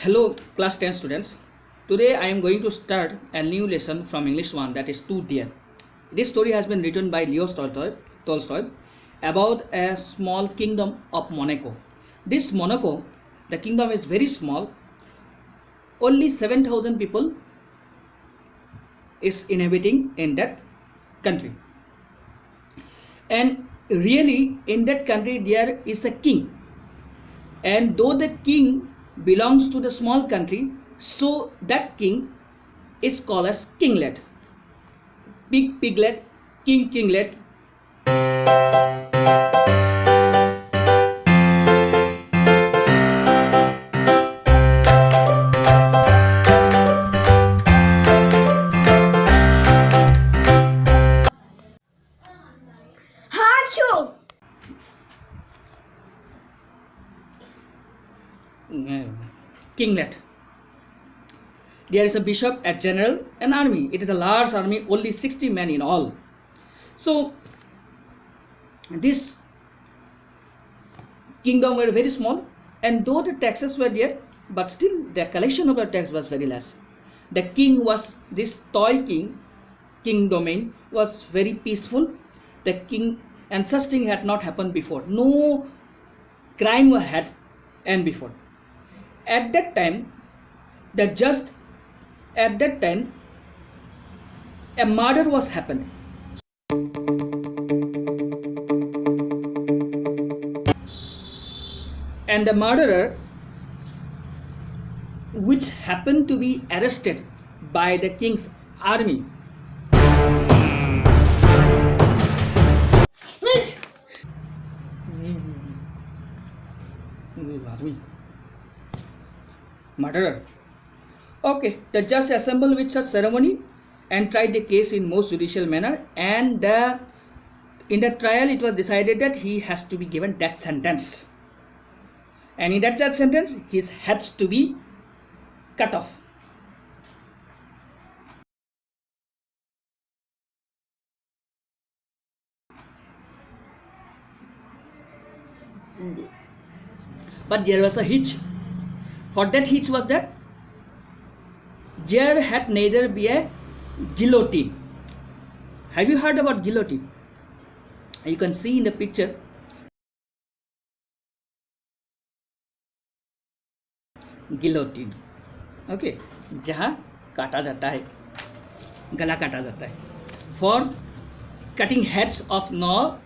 Hello class 10 students. Today I am going to start a new lesson from English 1, that is Two Deer. This story has been written by Leo Tolstoy about a small kingdom of Monaco. This Monaco, the kingdom is very small. Only 7,000 people is inhabiting in that country. And really in that country there is a king. And though the king belongs to the small country, so that king is called as kinglet. Pig, piglet, king, kinglet. Kinglet. There is a bishop, a general, an army. It is a large army, only 60 men in all. So this kingdom were very small, and though the taxes were there, but still the collection of the tax was very less. The king was this toy king domain was very peaceful. The king, and such thing had not happened before. No crime had and before. At that time, a murder was happened. And the murderer, which happened to be arrested by the king's army, murderer. Okay, the judge assembled with such ceremony and tried the case in most judicial manner, and in the trial it was decided that he has to be given death sentence, and in that death sentence his heads to be cut off. But there was a hitch. For that hitch was that there had neither be a guillotine. Have you heard about guillotine? You can see in the picture. Guillotine. Okay, जहाँ काटा जाता है, गला काटा जाता है, for cutting heads of nor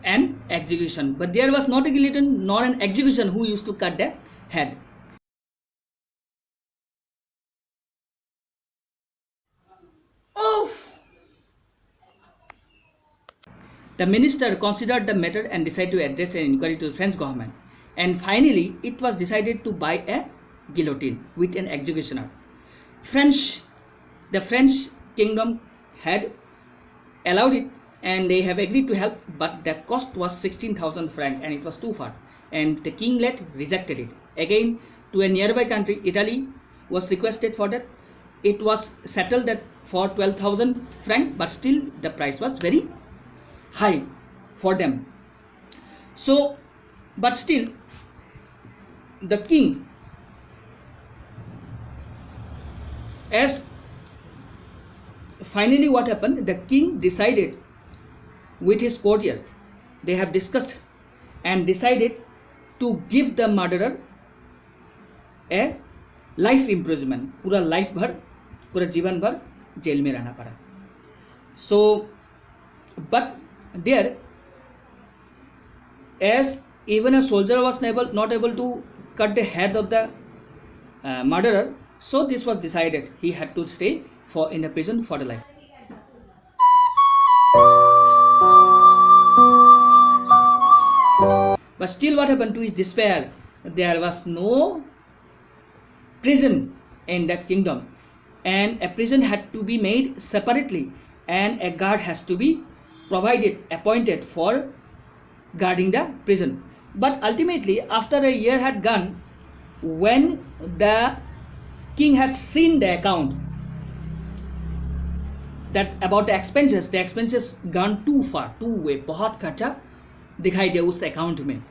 an execution. But there was not a guillotine nor an execution who used to cut the head. The minister considered the matter and decided to address an inquiry to the French government. And finally, it was decided to buy a guillotine with an executioner. The French kingdom had allowed it, and they have agreed to help, but the cost was 16,000 francs, and it was too far. And the kinglet rejected it. Again, to a nearby country, Italy, was requested for that. It was settled that for 12,000 francs, but still the price was very high for them. So, but still the king, as finally what happened, the king decided with his courtier, they have discussed and decided to give the murderer a life imprisonment. पूरा life भर, पूरा जीवन भर jail में रहना पड़ा. So but there, as even a soldier was not able to cut the head of the murderer, so this was decided he had to stay in the prison for the life. But still what happened to his despair, there was no prison in that kingdom, and a prison had to be made separately, and a guard has to be appointed for guarding the prison. But ultimately, after a year had gone, when the king had seen the account that about the expenses gone too far, too way, बहुत खर्चा दिखाई दे उस account में.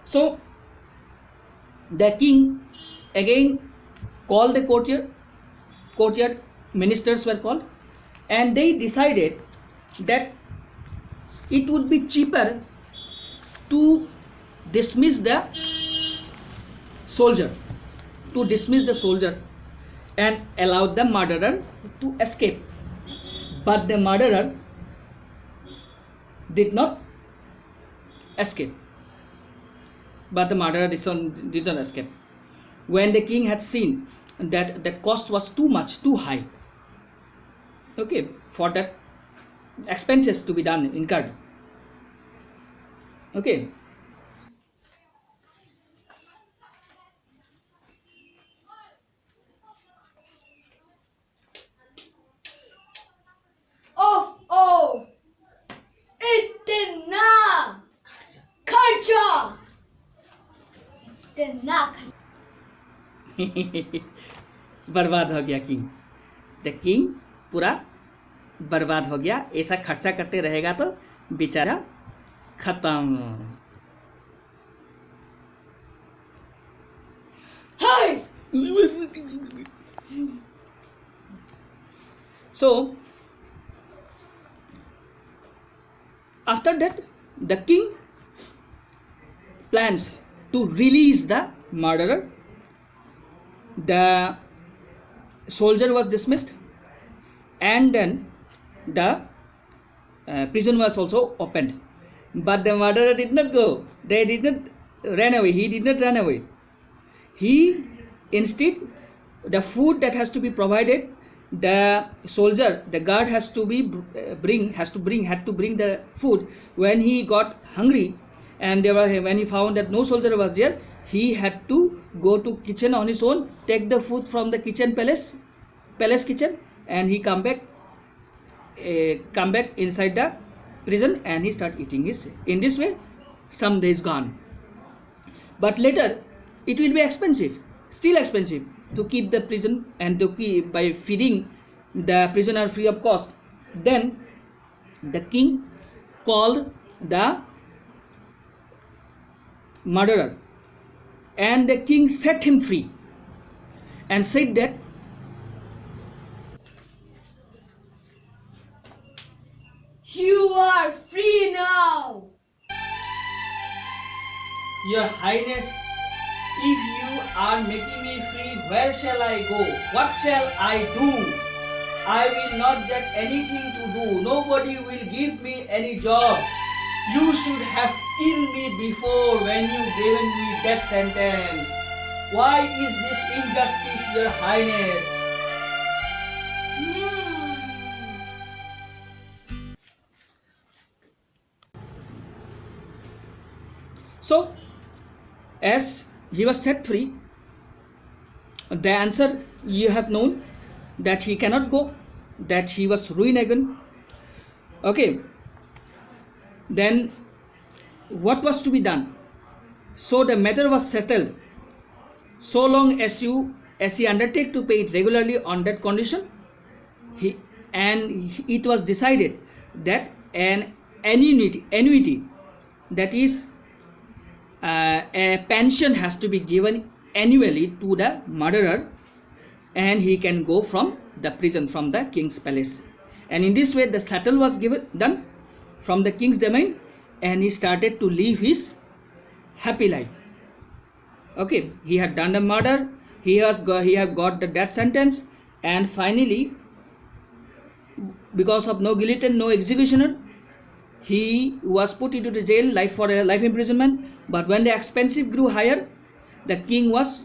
So the king again called the courtier ministers were called, and they decided that it would be cheaper to dismiss the soldier and allow the murderer to escape. But the murderer did not escape. Did not escape. When the king had seen that the cost was too high, okay, for that expenses to be done, incurred. Okay. Oh, इतना खर्चा, इतना बर्बाद हो गया king. The king पूरा बर्बाद हो गया। ऐसा खर्चा करते रहेगा तो बेचारा खत्म। हाय। So after that, the king plans to release the murderer. The soldier was dismissed, and then the prison was also opened. But the murderer did not go. They did not run away. He did not run away. He instead, the food that has to be provided, the soldier, the guard has to bring the food. When he got hungry and when he found that no soldier was there, he had to go to kitchen on his own, take the food from the palace kitchen, and he come back inside the prison, and he start eating his. In this way, some days gone. But later, it will be still expensive to keep the prison and to keep by feeding the prisoner free of cost. Then the king called the murderer, and the king set him free and said that You are free now. Your Highness, if you are making me free, where shall I go? What shall I do? I will not get anything to do. Nobody will give me any job. You should have killed me before when you given me death sentence. Why is this injustice, Your Highness? So, as he was set free, the answer you have known, that he cannot go, that he was ruined again. Okay, then what was to be done? So the matter was settled. So long as he undertake to pay it regularly on that condition, it was decided that an annuity, that is a pension, has to be given annually to the murderer, and he can go from the prison, from the king's palace. And in this way the settle was done from the king's domain, and he started to live his happy life. Okay, he had done the murder, he had got the death sentence, and finally, because of no guillotine, no executioner, he was put into the jail for a life imprisonment. But when the expenses grew higher, the king was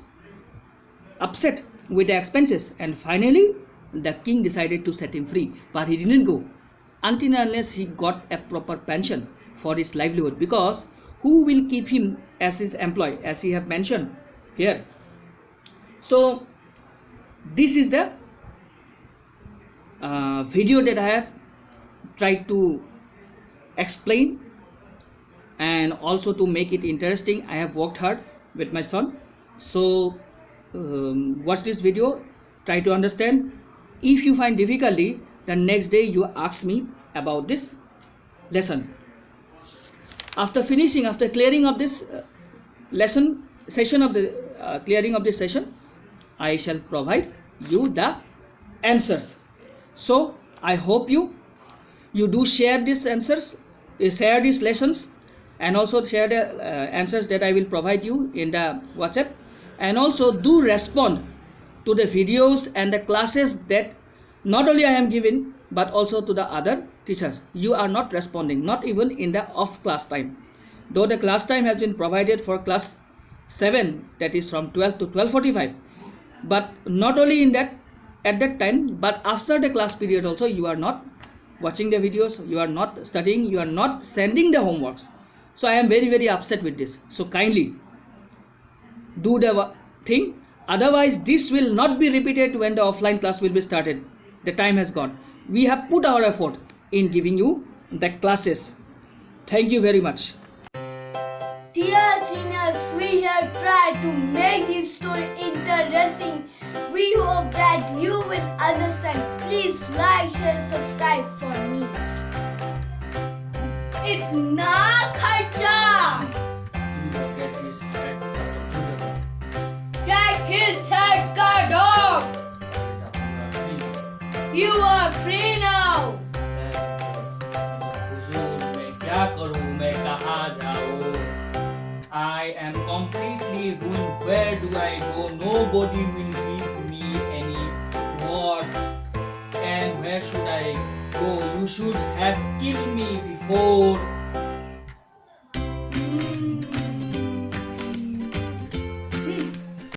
upset with the expenses, and finally the king decided to set him free. But he didn't go until unless he got a proper pension for his livelihood, because who will keep him as his employee, as he have mentioned here. So this is the video that I have tried to explain, and also to make it interesting, I have worked hard with my son. So watch this video, try to understand. If you find difficulty, the next day you ask me about this lesson. After clearing of this clearing of this session, I shall provide you the answers. So I hope you do share these answers, share these lessons, and also share the answers that I will provide you in the WhatsApp, and also do respond to the videos and the classes that not only I am giving but also to the other teachers. You are not responding, not even in the off class time, though the class time has been provided for class 7, that is from 12 to 12:45, but not only in that at that time, but after the class period also you are not watching the videos, you are not studying, you are not sending the homeworks. So I am very upset with this. So kindly do the thing, otherwise this will not be repeated when the offline class will be started. The time has gone. We have put our effort in giving you the classes. Thank you very much. Dear seniors, we have tried to make this story interesting. We hope that you will understand. Please like, share, subscribe for me. इतना खर्चा. Get his head cut off. You are free now. मैं क्या करूं, मैं कहाँ जाऊं? I am completely ruined. Where do I go? Nobody will give me any word. And where should I go? You should have killed me before.